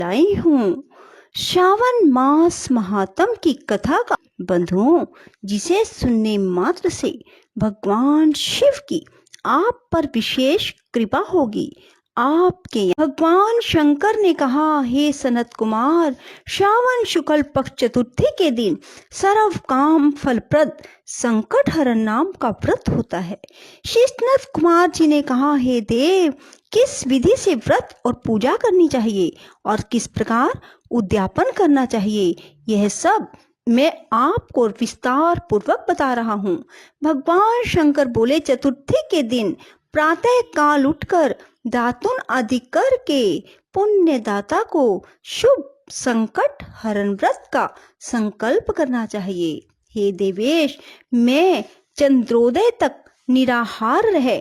लाई हूँ। श्रावण मास महात्म की कथा का बंधुओं, जिसे सुनने मात्र से भगवान शिव की आप पर विशेष कृपा होगी। आपके भगवान शंकर ने कहा, हे सनत कुमार, श्रावण शुक्ल पक्ष चतुर्थी के दिन सर्व काम फलप्रद संकट हरण नाम का व्रत होता है। श्री सनत कुमार जी ने कहा, हे देव, किस विधि से व्रत और पूजा करनी चाहिए और किस प्रकार उद्यापन करना चाहिए, यह सब मैं आपको विस्तार पूर्वक बता रहा हूँ। भगवान शंकर बोले, चतुर्थी के दिन प्रातः काल उठकर दातुन आदि करके पुण्य दाता को शुभ संकट हरण व्रत का संकल्प करना चाहिए। हे देवेश, मैं चंद्रोदय तक निराहार रह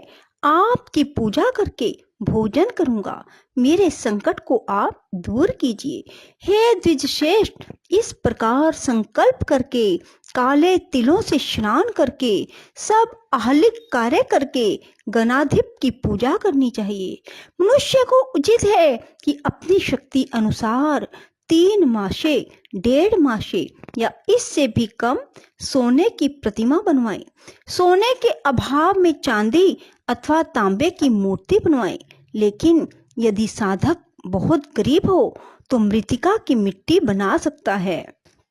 आपकी पूजा करके भोजन करूंगा। मेरे संकट को आप दूर कीजिए। हे द्विजश्रेष्ठ, इस प्रकार संकल्प करके काले तिलों से स्नान करके सब आहलिक कार्य करके गणाधिप की पूजा करनी चाहिए। मनुष्य को उचित है कि अपनी शक्ति अनुसार 3 मासे, 1.5 मासे या इससे भी कम सोने की प्रतिमा बनवाए। सोने के अभाव में चांदी अथवा तांबे की मूर्ति बनवाए। लेकिन यदि साधक बहुत गरीब हो तो मृतिका की मिट्टी बना सकता है,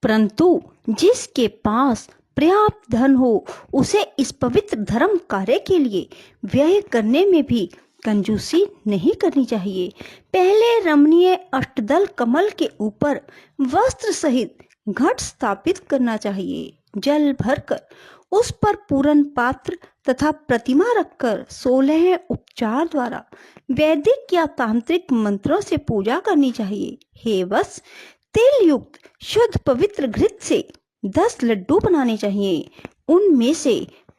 परंतु जिसके पास पर्याप्त धन हो उसे इस पवित्र धर्म कार्य के लिए व्यय करने में भी कंजूसी नहीं करनी चाहिए। पहले रमणीय अष्टदल कमल के ऊपर वस्त्र सहित घट स्थापित करना चाहिए। जल भरकर उस पर पूर्ण पात्र तथा प्रतिमा रखकर 16 उपचार द्वारा वैदिक या तांत्रिक मंत्रों से पूजा करनी चाहिए। हे वत्स, तेल युक्त शुद्ध पवित्र घृत से 10 लड्डू बनाने चाहिए। उनमें से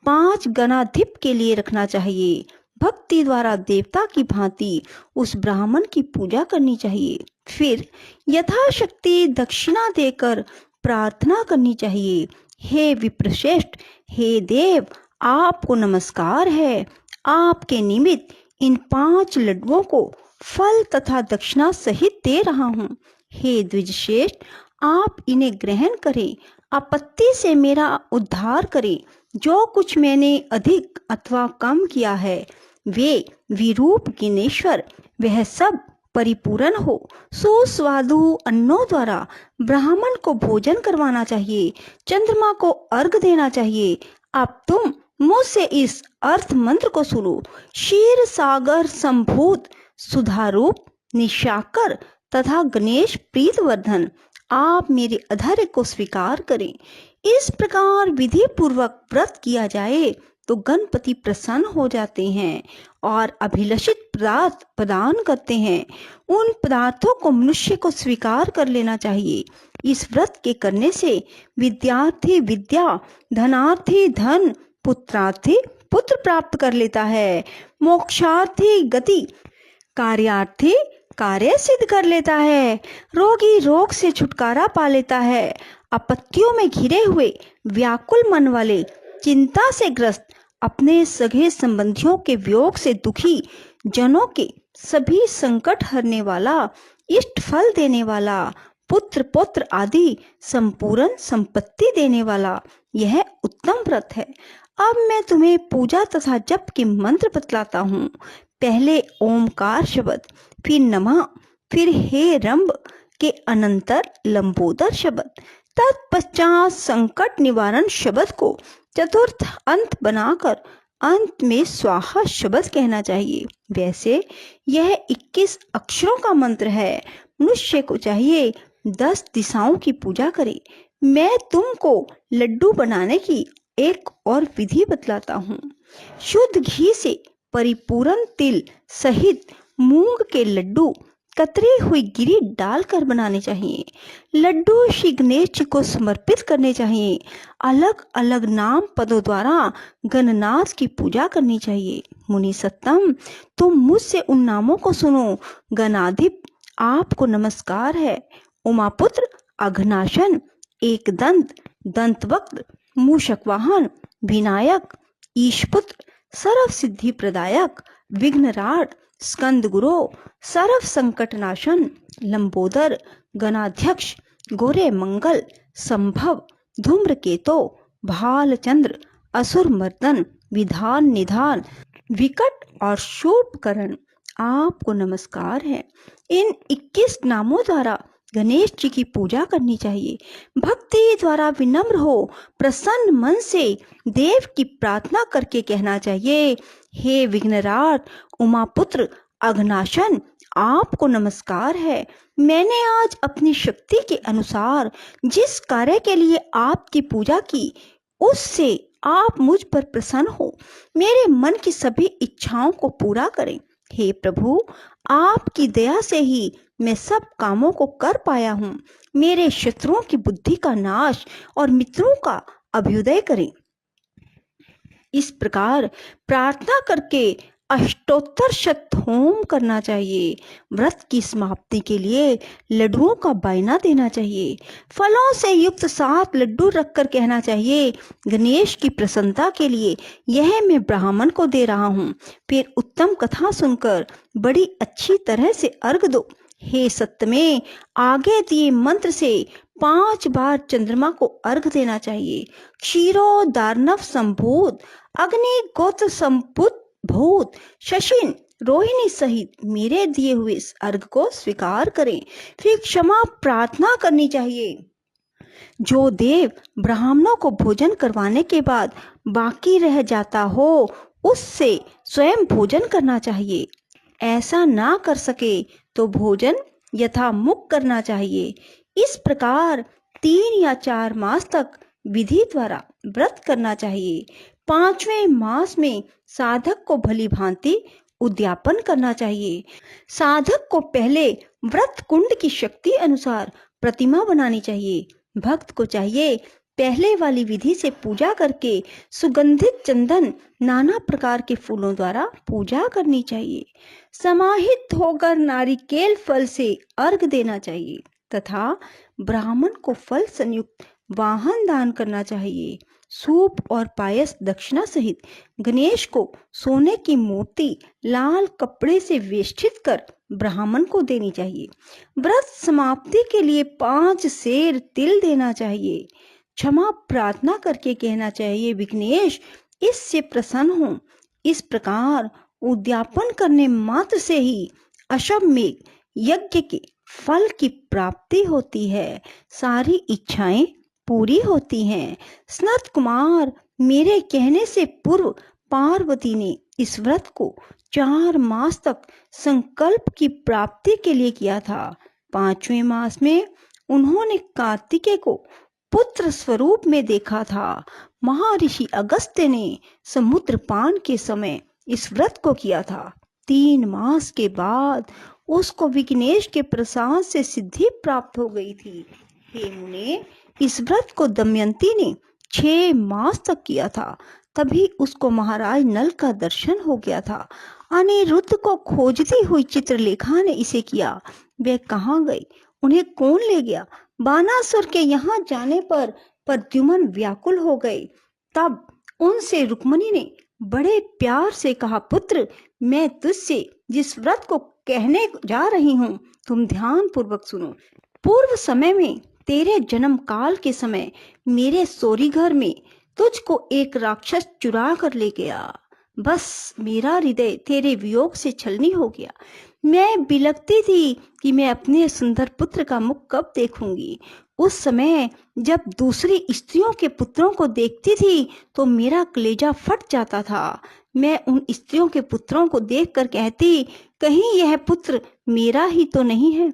5 गणाधिप के लिए रखना चाहिए। भक्ति द्वारा देवता की भांति उस ब्राह्मण की पूजा करनी चाहिए। फिर यथाशक्ति दक्षिणा देकर प्रार्थना करनी चाहिए। हे विप्रश्रेष्ठ, हे देव, आपको नमस्कार है। आपके निमित्त इन 5 लड्डुओं को फल तथा दक्षिणा सहित दे रहा हूँ। हे द्विजश्रेष्ठ, आप इन्हें ग्रहण करें, आपत्ति से मेरा उद्धार करें। जो कुछ मैंने अधिक अथवा कम किया है वे विरूप ज्ञानेश्वर वह सब परिपूर्ण हो। सुस्वादु अन्नों द्वारा ब्राह्मण को भोजन करवाना चाहिए। चंद्रमा को अर्घ देना चाहिए। अब तुम मुझसे इस अर्थ मंत्र को सुनो। क्षीर सागर संभूत सुधारूप निशाकर तथा गणेश प्रीतवर्धन, आप मेरे अधर्य को स्वीकार करें। इस प्रकार विधि पूर्वक व्रत किया जाए तो गणपति प्रसन्न हो जाते हैं और अभिलषित पदार्थ प्रदान करते हैं। उन पदार्थों को मनुष्य को स्वीकार कर लेना चाहिए। इस व्रत के करने से विद्यार्थी विद्या, धनार्थी धन, पुत्रार्थी पुत्र प्राप्त कर लेता है, मोक्षार्थी गति, कार्यार्थी कार्य सिद्ध कर लेता है, रोगी रोग से छुटकारा पा लेता है। आपत्तियों में घिरे हुए व्याकुल मन वाले, चिंता से ग्रस्त, अपने सगे संबंधियों के वियोग से दुखी जनों के सभी संकट हरने वाला, इष्ट फल देने वाला, पुत्र पौत्र आदि संपूर्ण संपत्ति देने वाला यह उत्तम व्रत है। अब मैं तुम्हें पूजा तथा जप के मंत्र बतलाता हूँ। पहले ओमकार शब्द, फिर नमः, फिर हे रंभ के अनंतर लंबोदर शब्द, तत्पश्चात संकट निवारण शब्द को चतुर्थ अंत बनाकर अंत में स्वाहा शब्द कहना चाहिए। वैसे यह 21 अक्षरों का मंत्र है। मनुष्य को चाहिए 10 दिशाओं की पूजा करे। मैं तुमको लड्डू बनाने की एक और विधि बतलाता हूँ। शुद्ध घी से परिपूर्ण तिल सहित मूंग के लड्डू कतरी हुई गिरी डालकर बनाने चाहिए। लड्डू श्री गणेश जी को समर्पित करने चाहिए। अलग अलग नाम पदों द्वारा गणनाथ की पूजा करनी चाहिए। मुनि सत्तम, तुम मुझसे उन नामों को सुनो। गणाधिप, आपको नमस्कार है। उमापुत्र, अघनाशन, एकदंत, दंतवक्त्र, मूषकवाहन, विनायक, ईशपुत्र, सर्व सिद्धि प्रदायक, विघ्नराट, स्कंद गुरु, सर्व संकट नाशन, लंबोदर, गणाध्यक्ष, गोरे मंगल, संभव, धूम्रकेतो, भालचंद्र, असुर मर्दन, विधान निधान, विकट और शुभ करण, आपको नमस्कार है। इन 21 नामों द्वारा गणेश जी की पूजा करनी चाहिए। भक्ति द्वारा विनम्र हो प्रसन्न मन से देव की प्रार्थना करके कहना चाहिए, हे विघ्नराज उमापुत्र अघनाशन, आपको नमस्कार है। मैंने आज अपनी शक्ति के अनुसार जिस कार्य के लिए आपकी पूजा की, उससे आप मुझ पर प्रसन्न हो, मेरे मन की सभी इच्छाओं को पूरा करें। हे प्रभु, आपकी दया से ही मैं सब कामों को कर पाया हूँ। मेरे शत्रुओं की बुद्धि का नाश और मित्रों का अभ्युदय करें। इस प्रकार प्रार्थना करके अष्टोत्तर शत होम करना चाहिए। व्रत की समाप्ति के लिए लड्डुओं का बायना देना चाहिए। फलों से युक्त 7 लड्डू रखकर कहना चाहिए, गणेश की प्रसन्नता के लिए यह मैं ब्राह्मण को दे रहा हूँ। फिर उत्तम कथा सुनकर बड़ी अच्छी तरह से अर्घ दो। हे सत्तमे, आगे दिए मंत्र से 5 बार चंद्रमा को अर्घ देना चाहिए। क्षीरो दानव संभूत, अग्नि गोत्र संपुत भूत, शशिन रोहिणी सहित मेरे दिए हुए इस अर्घ को स्वीकार करें। फिर क्षमा प्रार्थना करनी चाहिए। जो देव ब्राह्मणों को भोजन करवाने के बाद बाकी रह जाता हो, उससे स्वयं भोजन करना चाहिए। ऐसा ना कर सके तो भोजन यथामुख करना चाहिए। इस प्रकार 3 या 4 मास तक विधि द्वारा व्रत करना चाहिए। 5वें मास में साधक को भली भांति उद्यापन करना चाहिए। साधक को पहले व्रत कुंड की शक्ति अनुसार प्रतिमा बनानी चाहिए। भक्त को चाहिए पहले वाली विधि से पूजा करके सुगंधित चंदन नाना प्रकार के फूलों द्वारा पूजा करनी चाहिए। समाहित होकर नारिकेल फल से अर्घ देना चाहिए तथा ब्राह्मण को फल संयुक्त वाहन दान करना चाहिए। सूप और पायस दक्षिणा सहित गणेश को सोने की मूर्ति लाल कपड़े से वेष्टित कर ब्राह्मण को देनी चाहिए। व्रत समाप्ति के लिए 5 सेर तिल देना चाहिए। क्षमा प्रार्थना करके कहना चाहिए, विघ्नेश इससे प्रसन्न हो। इस प्रकार उद्यापन करने मात्र से ही अश्वमेध यज्ञ के फल की प्राप्ति होती है, सारी इच्छाएं पूरी होती हैं। सनत कुमार, मेरे कहने से पूर्व पार्वती ने इस व्रत को 4 मास तक संकल्प की प्राप्ति के लिए किया था। 5वें मास में उन्होंने कार्तिकेय को पुत्र स्वरूप में देखा था। महर्षि अगस्त्य ने समुद्र पान के समय इस व्रत को किया था। 3 मास के बाद उसको विघ्नेश के प्रसाद से सिद्धि प्राप्त हो गई थी। हे मुने, इस व्रत को दमयंती ने 6 मास तक किया था, तभी उसको महाराज नल का दर्शन हो गया था। अनिरुद्ध को खोजती हुई चित्रलेखा ने इसे किया। वे कहाँ गए, उन्हें कौन ले गया? बानासुर के यहाँ जाने पर प्रद्युम्न व्याकुल हो गए। तब उनसे रुक्मिणी ने बड़े प्यार से कहा, पुत्र, मैं तुझसे जिस व्रत को कहने जा रही हूँ, तुम ध्यान पूर्वक सुनो। पूर्व समय में तेरे जन्म काल के समय मेरे सोरी घर में तुझको एक राक्षस चुरा कर ले गया। बस मेरा हृदय तेरे वियोग से छलनी हो गया। मैं बिलखती थी कि मैं अपने सुंदर पुत्र का मुख कब देखूंगी। उस समय जब दूसरी स्त्रियों के पुत्रों को देखती थी तो मेरा कलेजा फट जाता था। मैं उन स्त्रियों के पुत्रों को देखकर कहती, कहीं यह पुत्र मेरा ही तो नहीं है।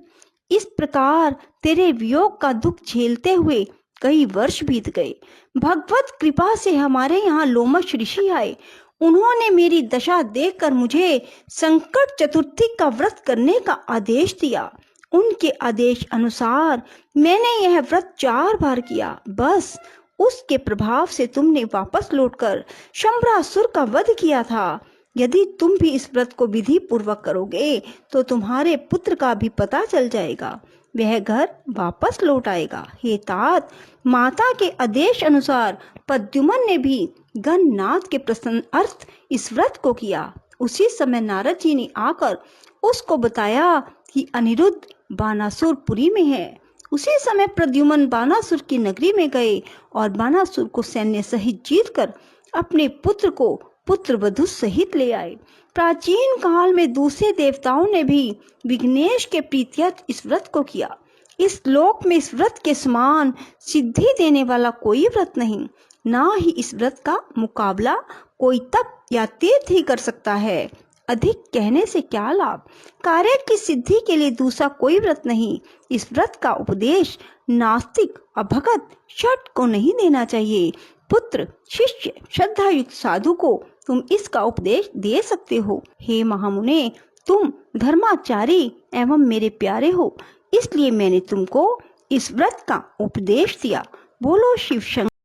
इस प्रकार तेरे वियोग का दुख झेलते हुए कई वर्ष बीत गए। भगवत कृपा से हमारे यहाँ लोमश ऋषि आए। उन्होंने मेरी दशा देखकर मुझे संकट चतुर्थी का व्रत करने का आदेश दिया। उनके आदेश अनुसार मैंने यह व्रत 4 बार किया। बस उसके प्रभाव से तुमने वापस लौटकर शंबरासुर का वध किया था। यदि तुम भी इस व्रत को विधि पूर्वक करोगे तो तुम्हारे पुत्र का भी पता चल जाएगा, वह घर वापस लौट आएगा। हे तात, माता के आदेश अनुसार प्रद्युम्न ने भी गणनाथ के प्रसन्न अर्थ इस व्रत को किया। उसी समय नारद जी ने आकर उसको बताया कि अनिरुद्ध बानासुर पुरी में है। उसी समय प्रद्युम्न बानासुर की नगरी में गए और बानासुर को सैन्य सहित जीतकर अपने पुत्र को पुत्र वधु सहित ले आए। प्राचीन काल में दूसरे देवताओं ने भी विघ्नेश के प्रीत्यर्थ इस व्रत को किया। इस लोक में इस व्रत के समान सिद्धि देने वाला कोई व्रत नहीं, ना ही इस व्रत का मुकाबला कोई तप या तीर्थ ही कर सकता है। अधिक कहने से क्या लाभ, कार्य की सिद्धि के लिए दूसरा कोई व्रत नहीं। इस व्रत का उपदेश नास्तिक अभगत शठ को नहीं देना चाहिए। पुत्र शिष्य श्रद्धायुक्त साधु को तुम इसका उपदेश दे सकते हो। हे महामुने, तुम धर्माचारी एवं मेरे प्यारे हो, इसलिए मैंने तुमको इस व्रत का उपदेश दिया। बोलो शिव शंकर।